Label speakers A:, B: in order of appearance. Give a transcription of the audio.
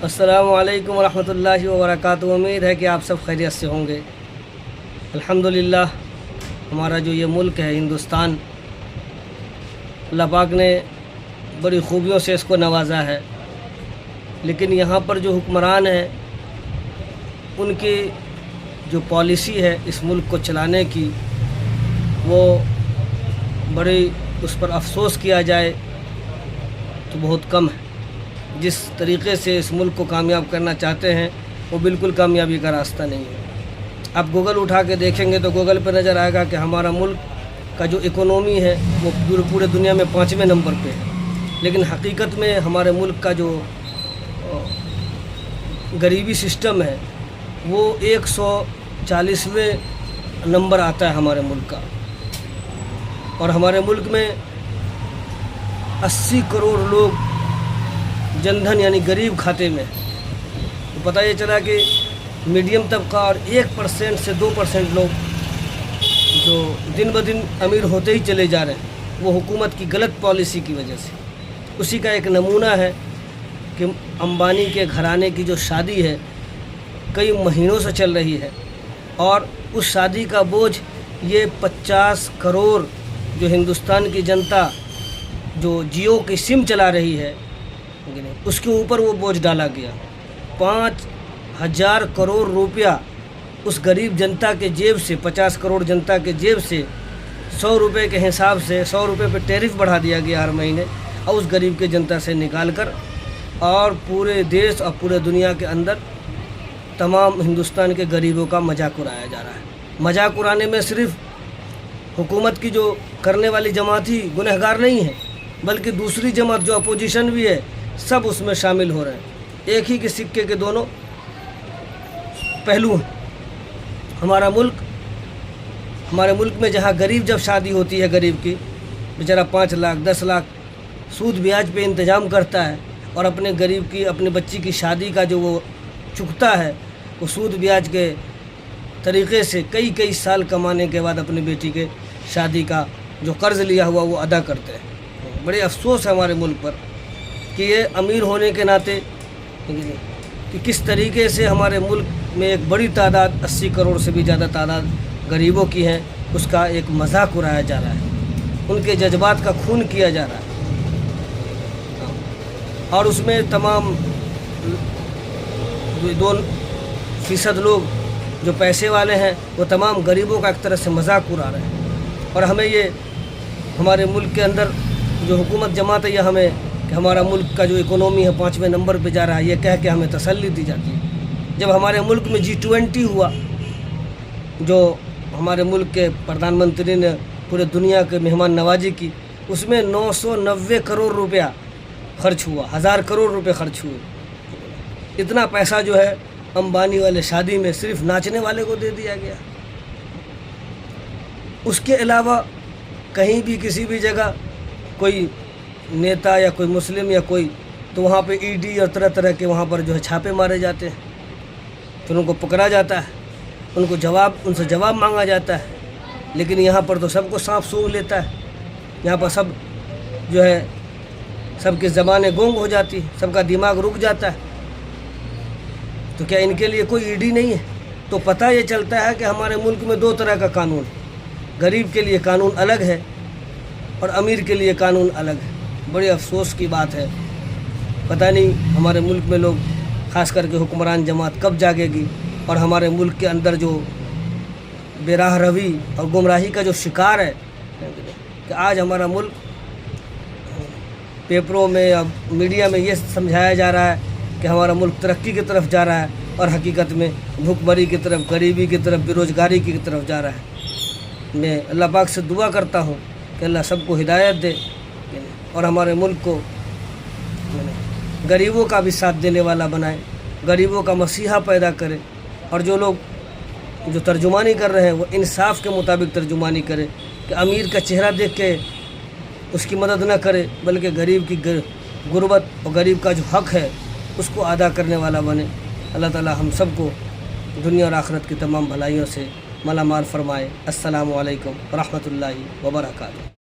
A: السلام علیکم ورحمۃ اللہ وبرکاتہ۔ امید ہے کہ آپ سب خیریت سے ہوں گے۔ الحمدللہ ہمارا جو یہ ملک ہے ہندوستان، اللہ پاک نے بڑی خوبیوں سے اس کو نوازا ہے، لیکن یہاں پر جو حکمران ہیں ان کی جو پالیسی ہے اس ملک کو چلانے کی، وہ بڑی اس پر افسوس کیا جائے تو بہت کم ہے۔ جس طریقے سے اس ملک کو کامیاب کرنا چاہتے ہیں وہ بالکل کامیابی کا راستہ نہیں ہے۔ آپ گوگل اٹھا کے دیکھیں گے تو گوگل پہ نظر آئے گا کہ ہمارا ملک کا جو اکنومی ہے وہ پورے دنیا میں 5ویں نمبر پہ ہے، لیکن حقیقت میں ہمارے ملک کا جو غریبی سسٹم ہے وہ 140ویں نمبر آتا ہے ہمارے ملک کا، اور ہمارے ملک میں 80 کروڑ لوگ جن دھن یعنی غریب کھاتے میں۔ تو پتہ یہ چلا کہ میڈیم طبقہ اور 1% سے 2% لوگ جو دن بدن امیر ہوتے ہی چلے جا رہے ہیں، وہ حکومت کی غلط پالیسی کی وجہ سے۔ اسی کا ایک نمونہ ہے کہ امبانی کے گھرانے کی جو شادی ہے کئی مہینوں سے چل رہی ہے، اور اس شادی کا بوجھ یہ 50 کروڑ جو ہندوستان کی جنتا جو جیو کی سم چلا رہی ہے اس کے اوپر وہ بوجھ ڈالا گیا۔ 5000 کروڑ روپیہ اس غریب جنتا کے جیب سے، 50 کروڑ جنتا کے جیب سے 100 روپے کے حساب سے 100 روپے پہ ٹیرف بڑھا دیا گیا ہر مہینے، اور اس غریب کے جنتا سے نکال کر اور پورے دیش اور پورے دنیا کے اندر تمام ہندوستان کے غریبوں کا مذاق اڑایا جا رہا ہے۔ مذاق اڑانے میں صرف حکومت کی جو کرنے والی جماعت ہی گنہگار نہیں ہے، بلکہ دوسری جماعت جو اپوزیشن بھی ہے سب اس میں شامل ہو رہے ہیں۔ ایک ہی کے سکے کے دونوں پہلو ہیں۔ ہمارے ملک میں جہاں غریب جب شادی ہوتی ہے غریب کی، بیچارہ 5 لاکھ 10 لاکھ سود بیاج پہ انتظام کرتا ہے، اور اپنے غریب کی اپنی بچی کی شادی کا جو وہ چکتا ہے وہ سود بیاج کے طریقے سے کئی سال کمانے کے بعد اپنی بیٹی کے شادی کا جو قرض لیا ہوا وہ ادا کرتے ہیں۔ بڑے افسوس ہے ہمارے ملک پر کہ یہ امیر ہونے کے ناطے کہ کس طریقے سے ہمارے ملک میں ایک بڑی تعداد 80 کروڑ سے بھی زیادہ تعداد غریبوں کی ہیں، اس کا ایک مذاق اڑایا جا رہا ہے، ان کے جذبات کا خون کیا جا رہا ہے، اور اس میں تمام 2% لوگ جو پیسے والے ہیں وہ تمام غریبوں کا ایک طرح سے مذاق اڑا رہے ہیں۔ اور ہمیں یہ ہمارے ملک کے اندر جو حکومت جماعت ہے یہ ہمیں کہ ہمارا ملک کا جو اکنومی ہے 5ویں نمبر پہ جا رہا ہے، یہ کہہ کے ہمیں تسلی دی جاتی ہے۔ جب ہمارے ملک میں G20 ہوا، جو ہمارے ملک کے پردھان منتری نے پورے دنیا کے مہمان نوازی کی، اس میں 990 کروڑ روپیہ خرچ ہوا، 1000 کروڑ روپے خرچ ہوئے۔ اتنا پیسہ جو ہے امبانی والے شادی میں صرف ناچنے والے کو دے دیا گیا۔ اس کے علاوہ کہیں بھی کسی بھی جگہ کوئی نیتا یا کوئی مسلم یا کوئی، تو وہاں پہ ED اور طرح کے وہاں پر جو ہے چھاپے مارے جاتے ہیں، پھر ان کو پکڑا جاتا ہے، ان سے جواب مانگا جاتا ہے۔ لیکن یہاں پر تو سب کو سانپ سونگھ لیتا ہے، یہاں پر سب جو ہے سب کی زبانیں گونگ ہو جاتی ہیں، سب کا دماغ رک جاتا ہے۔ تو کیا ان کے لیے کوئی ED نہیں ہے؟ تو پتہ یہ چلتا ہے کہ ہمارے ملک میں 2 طرح کا قانون ہے، غریب کے لیے قانون الگ ہے اور امیر کے لیے قانون الگ ہے۔ بڑے افسوس کی بات ہے، پتہ نہیں ہمارے ملک میں لوگ، خاص کر کے حکمران جماعت کب جاگے گی، اور ہمارے ملک کے اندر جو بے راہ روی اور گمراہی کا جو شکار ہے کہ آج ہمارا ملک پیپروں میں یا میڈیا میں یہ سمجھایا جا رہا ہے کہ ہمارا ملک ترقی کی طرف جا رہا ہے، اور حقیقت میں بھوک مری کی طرف، غریبی کی طرف، بے روزگاری کی طرف جا رہا ہے۔ میں اللہ پاک سے دعا کرتا ہوں کہ اللہ سب کو ہدایت دے اور ہمارے ملک کو غریبوں کا بھی ساتھ دینے والا بنائے، غریبوں کا مسیحا پیدا کرے، اور جو لوگ جو ترجمانی کر رہے ہیں وہ انصاف کے مطابق ترجمانی کرے، کہ امیر کا چہرہ دیکھ کے اس کی مدد نہ کرے، بلکہ غریب کی غربت اور غریب کا جو حق ہے اس کو ادا کرنے والا بنے۔ اللہ تعالی ہم سب کو دنیا اور آخرت کی تمام بھلائیوں سے مالا مال فرمائے۔ السلام علیکم ورحمۃ اللہ وبرکاتہ۔